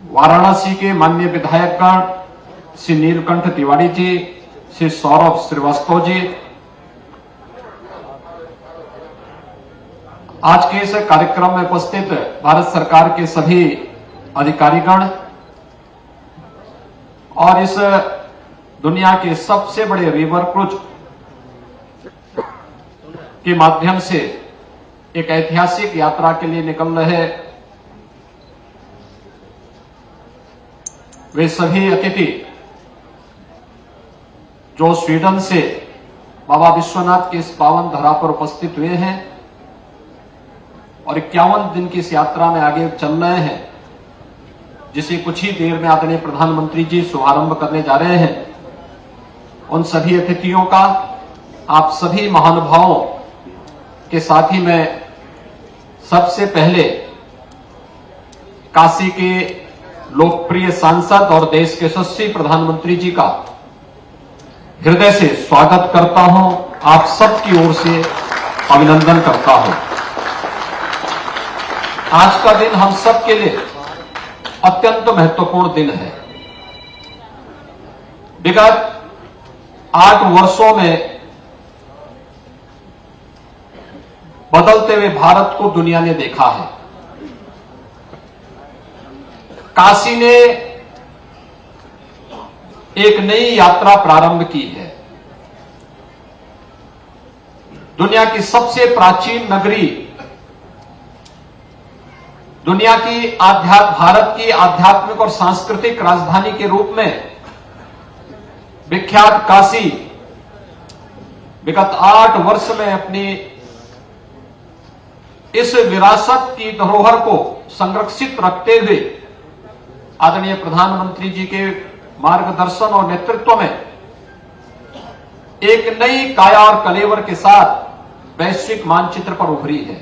वाराणसी के माननीय विधायकगण श्री नीलकंठ तिवारी जी, श्री सौरभ श्रीवास्तव जी, आज के इस कार्यक्रम में उपस्थित भारत सरकार के सभी अधिकारीगण और इस दुनिया के सबसे बड़े रिवर क्रूज के माध्यम से एक ऐतिहासिक यात्रा के लिए निकल रहे वे सभी अतिथि जो स्वीडन से बाबा विश्वनाथ की इस पावन धरा पर उपस्थित हुए हैं और 51 दिन की इस यात्रा में आगे चल रहे हैं, जिसे कुछ ही देर में आदरणीय प्रधानमंत्री जी शुभारंभ करने जा रहे हैं, उन सभी अतिथियों का आप सभी महानुभावों के साथ ही मैं सबसे पहले काशी के लोकप्रिय सांसद और देश के यशस्वी प्रधानमंत्री जी का हृदय से स्वागत करता हूं, आप सबकी ओर से अभिनंदन करता हूं। आज का दिन हम सब के लिए अत्यंत महत्वपूर्ण दिन है। विगत 8 वर्षों में बदलते हुए भारत को दुनिया ने देखा है। काशी ने एक नई यात्रा प्रारंभ की है। दुनिया की सबसे प्राचीन नगरी, दुनिया की भारत की आध्यात्मिक और सांस्कृतिक राजधानी के रूप में विख्यात काशी विगत 8 वर्ष में अपनी इस विरासत की धरोहर को संरक्षित रखते हुए आदरणीय प्रधानमंत्री जी के मार्गदर्शन और नेतृत्व में एक नई काया और कलेवर के साथ वैश्विक मानचित्र पर उभरी है।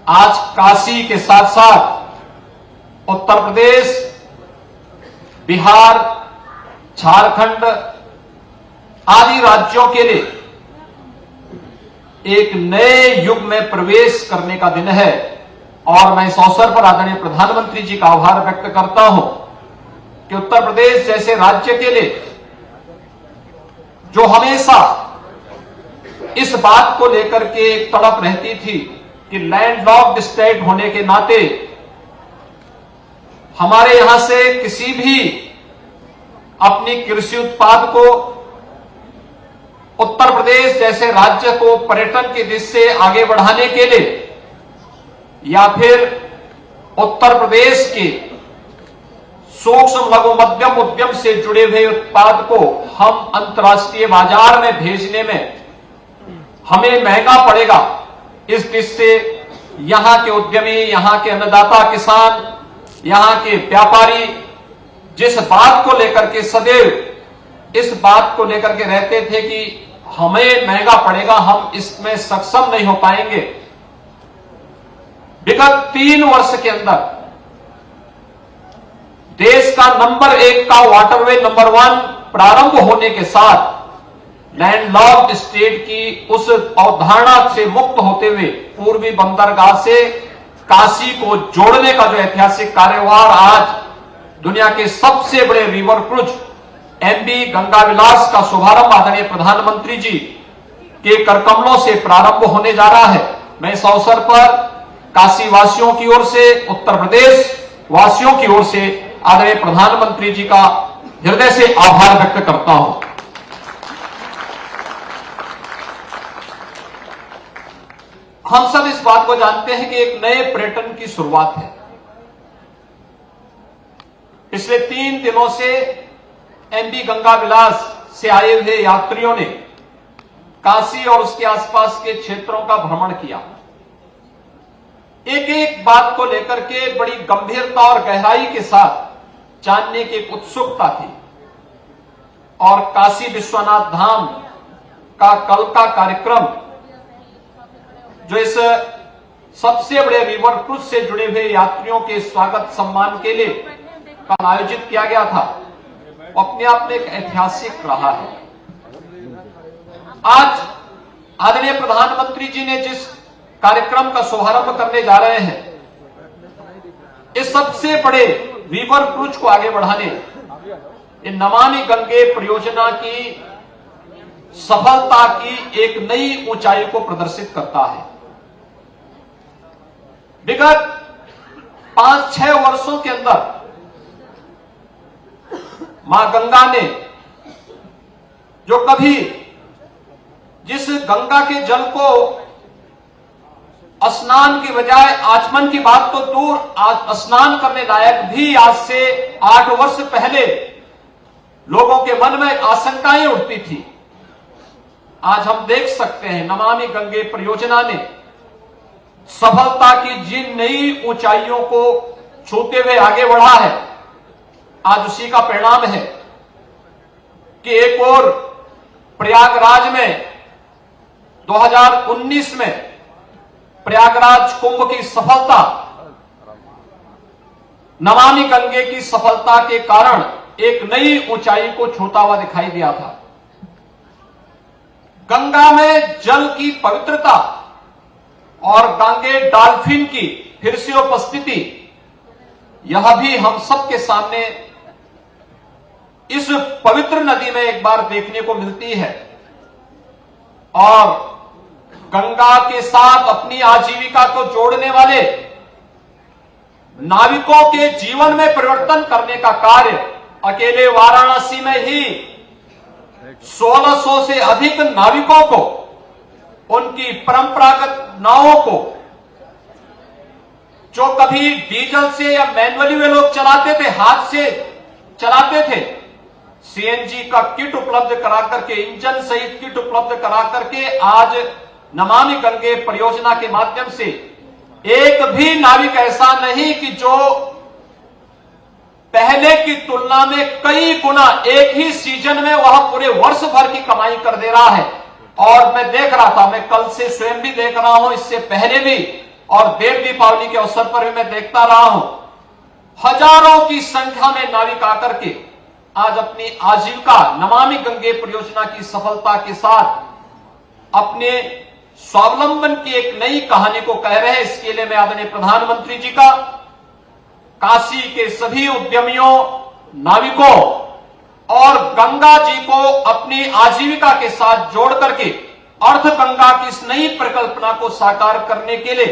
आज काशी के साथ साथ उत्तर प्रदेश, बिहार, झारखंड आदि राज्यों के लिए एक नए युग में प्रवेश करने का दिन है और मैं इस अवसर पर आदरणीय प्रधानमंत्री जी का आभार व्यक्त करता हूं कि उत्तर प्रदेश जैसे राज्य के लिए जो हमेशा इस बात को लेकर के एक तड़प रहती थी कि लैंडलॉक्ड स्टेट होने के नाते हमारे यहां से किसी भी अपनी कृषि उत्पाद को उत्तर प्रदेश जैसे राज्य को पर्यटन की दिशा से आगे बढ़ाने के लिए या फिर उत्तर प्रदेश के सूक्ष्म लघु मध्यम उद्यम से जुड़े हुए उत्पाद को हम अंतर्राष्ट्रीय बाजार में भेजने में हमें महंगा पड़ेगा, इस दिशा से यहां के उद्यमी, यहां के अन्नदाता किसान, यहां के व्यापारी जिस बात को लेकर के सदैव इस बात को लेकर के रहते थे कि हमें महंगा पड़ेगा, हम इसमें सक्षम नहीं हो पाएंगे, विगत 3 वर्ष के अंदर देश का नंबर 1 का वाटरवे नंबर 1 प्रारंभ होने के साथ लैंडलॉक्ड स्टेट की उस अवधारणा से मुक्त होते हुए पूर्वी बंदरगाह से काशी को जोड़ने का जो ऐतिहासिक कार्य हुआ और आज दुनिया के सबसे बड़े रिवर क्रूज एमवी गंगा विलास का शुभारंभ आदरणीय प्रधानमंत्री जी के करकमलों से प्रारंभ होने जा रहा है। मैं इस अवसर पर काशी वासियों की ओर से, उत्तर प्रदेश वासियों की ओर से आदरणीय प्रधानमंत्री जी का हृदय से आभार व्यक्त करता हूं। हम सब इस बात को जानते हैं कि एक नए पर्यटन की शुरुआत है। पिछले 3 दिनों से एमवी गंगा विलास से आए हुए यात्रियों ने काशी और उसके आसपास के क्षेत्रों का भ्रमण किया। एक एक बात को लेकर के बड़ी गंभीरता और गहराई के साथ जानने की एक उत्सुकता थी और काशी विश्वनाथ धाम का कल का कार्यक्रम जो इस सबसे बड़े रिवर क्रूज से जुड़े हुए यात्रियों के स्वागत सम्मान के लिए कल आयोजित किया गया था, अपने आप में एक ऐतिहासिक रहा है। आज आदरणीय प्रधानमंत्री जी ने जिस कार्यक्रम का शुभारंभ करने जा रहे हैं इस सबसे बड़े रिवर क्रूज को आगे बढ़ाने ये नमामि गंगे परियोजना की सफलता की एक नई ऊंचाई को प्रदर्शित करता है। विगत 5-6 वर्षों के अंदर मां गंगा ने जो कभी जिस गंगा के जल को स्नान की बजाय आचमन की बात तो दूर, स्नान करने लायक भी आज से 8 वर्ष पहले लोगों के मन में आशंकाएं उठती थी, आज हम देख सकते हैं नमामि गंगे परियोजना ने सफलता की जिन नई ऊंचाइयों को छूते हुए आगे बढ़ा है, आज उसी का परिणाम है कि एक और प्रयागराज में 2019 में प्रयागराज कुंभ की सफलता नमामि गंगे की सफलता के कारण एक नई ऊंचाई को छूता हुआ दिखाई दिया था। गंगा में जल की पवित्रता और गंगे डॉल्फिन की फिर से उपस्थिति, यह भी हम सबके सामने इस पवित्र नदी में एक बार देखने को मिलती है और गंगा के साथ अपनी आजीविका को जोड़ने वाले नाविकों के जीवन में परिवर्तन करने का कार्य अकेले वाराणसी में ही 1600 से अधिक नाविकों को, उनकी परंपरागत नावों को जो कभी डीजल से या मैनुअली वे लोग चलाते थे, हाथ से चलाते थे, सीएनजी का किट उपलब्ध करा करके, इंजन सहित किट उपलब्ध करा करके आज नमामि गंगे परियोजना के माध्यम से एक भी नाविक ऐसा नहीं कि जो पहले की तुलना में कई गुना एक ही सीजन में वह पूरे वर्ष भर की कमाई कर दे रहा है। और मैं देख रहा था, मैं कल से स्वयं भी देख रहा हूं, इससे पहले भी और देव दीपावली के अवसर पर भी मैं देखता रहा हूं, हजारों की संख्या में नाविक आकर के आज अपनी आजीविका नमामि गंगे परियोजना की सफलता के साथ अपने स्वावलंबन की एक नई कहानी को कह रहे हैं। इसके लिए मैं आदरणीय प्रधानमंत्री जी का, काशी के सभी उद्यमियों, नाविकों और गंगा जी को अपनी आजीविका के साथ जोड़ करके अर्थ गंगा की इस नई परिकल्पना को साकार करने के लिए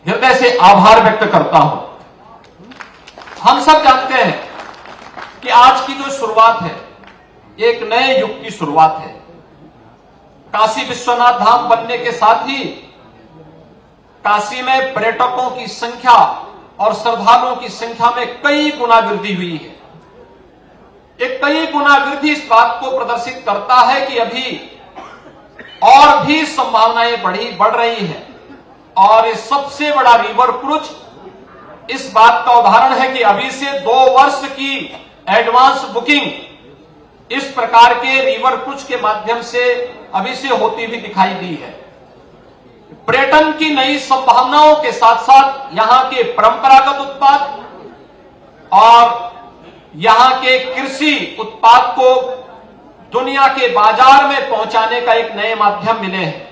हृदय से आभार व्यक्त करता हूं। हम सब जानते हैं कि आज की जो शुरुआत है, एक नए युग की शुरुआत है। काशी विश्वनाथ धाम बनने के साथ ही काशी में पर्यटकों की संख्या और श्रद्धालुओं की संख्या में कई गुना वृद्धि हुई है। एक कई गुना वृद्धि इस बात को प्रदर्शित करता है कि अभी और भी संभावनाएं बढ़ रही है। और इस सबसे बड़ा रिवर क्रूज इस बात का उदाहरण है कि अभी से 2 वर्ष की एडवांस बुकिंग इस प्रकार के रिवर क्रूज के माध्यम से अभी से होती हुई दिखाई दी है। पर्यटन की नई संभावनाओं के साथ साथ यहां के परंपरागत उत्पाद और यहां के कृषि उत्पाद को दुनिया के बाजार में पहुंचाने का एक नए माध्यम मिले हैं।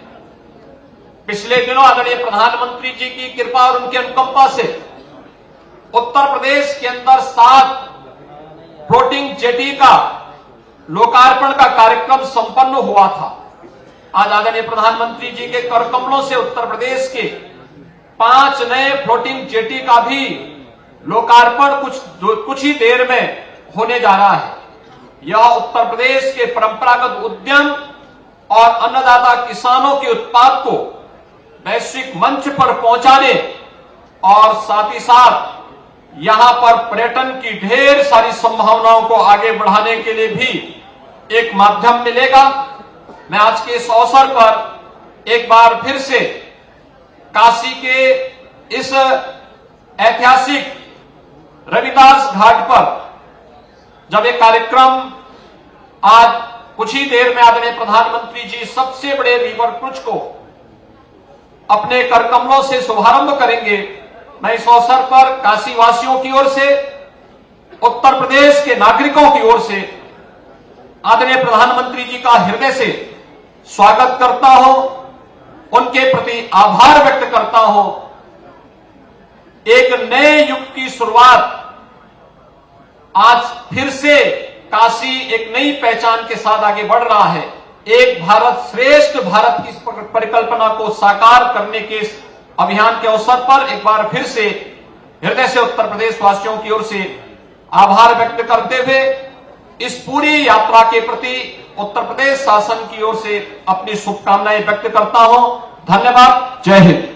पिछले दिनों आदरणीय प्रधानमंत्री जी की कृपा और उनकी अनुकंपा से उत्तर प्रदेश के अंदर 7 फ्लोटिंग जेटी का लोकार्पण का कार्यक्रम संपन्न हुआ था। आज आदरणीय प्रधानमंत्री जी के कर कमलों से उत्तर प्रदेश के 5 नए फ्लोटिंग जेटी का भी लोकार्पण कुछ ही देर में होने जा रहा है। यह उत्तर प्रदेश के परंपरागत उद्यम और अन्नदाता किसानों के उत्पाद को वैश्विक मंच पर पहुंचाने और साथ ही साथ यहां पर पर्यटन की ढेर सारी संभावनाओं को आगे बढ़ाने के लिए भी एक माध्यम मिलेगा। मैं आज के इस अवसर पर एक बार फिर से काशी के इस ऐतिहासिक रविदास घाट पर जब एक कार्यक्रम आज कुछ ही देर में आदरणीय प्रधानमंत्री जी सबसे बड़े रिवर क्रूज को अपने करकमलों से शुभारंभ करेंगे, मैं इस अवसर पर काशी वासियों की ओर से, उत्तर प्रदेश के नागरिकों की ओर से आदरणीय प्रधानमंत्री जी का हृदय से स्वागत करता हूं, उनके प्रति आभार व्यक्त करता हूं। एक नए युग की शुरुआत आज फिर से काशी एक नई पहचान के साथ आगे बढ़ रहा है। एक भारत श्रेष्ठ भारत की परिकल्पना को साकार करने के इस अभियान के अवसर पर एक बार फिर से हृदय से उत्तर प्रदेश वासियों की ओर से आभार व्यक्त करते हुए इस पूरी यात्रा के प्रति उत्तर प्रदेश शासन की ओर से अपनी शुभकामनाएं व्यक्त करता हूं। धन्यवाद। जय हिंद।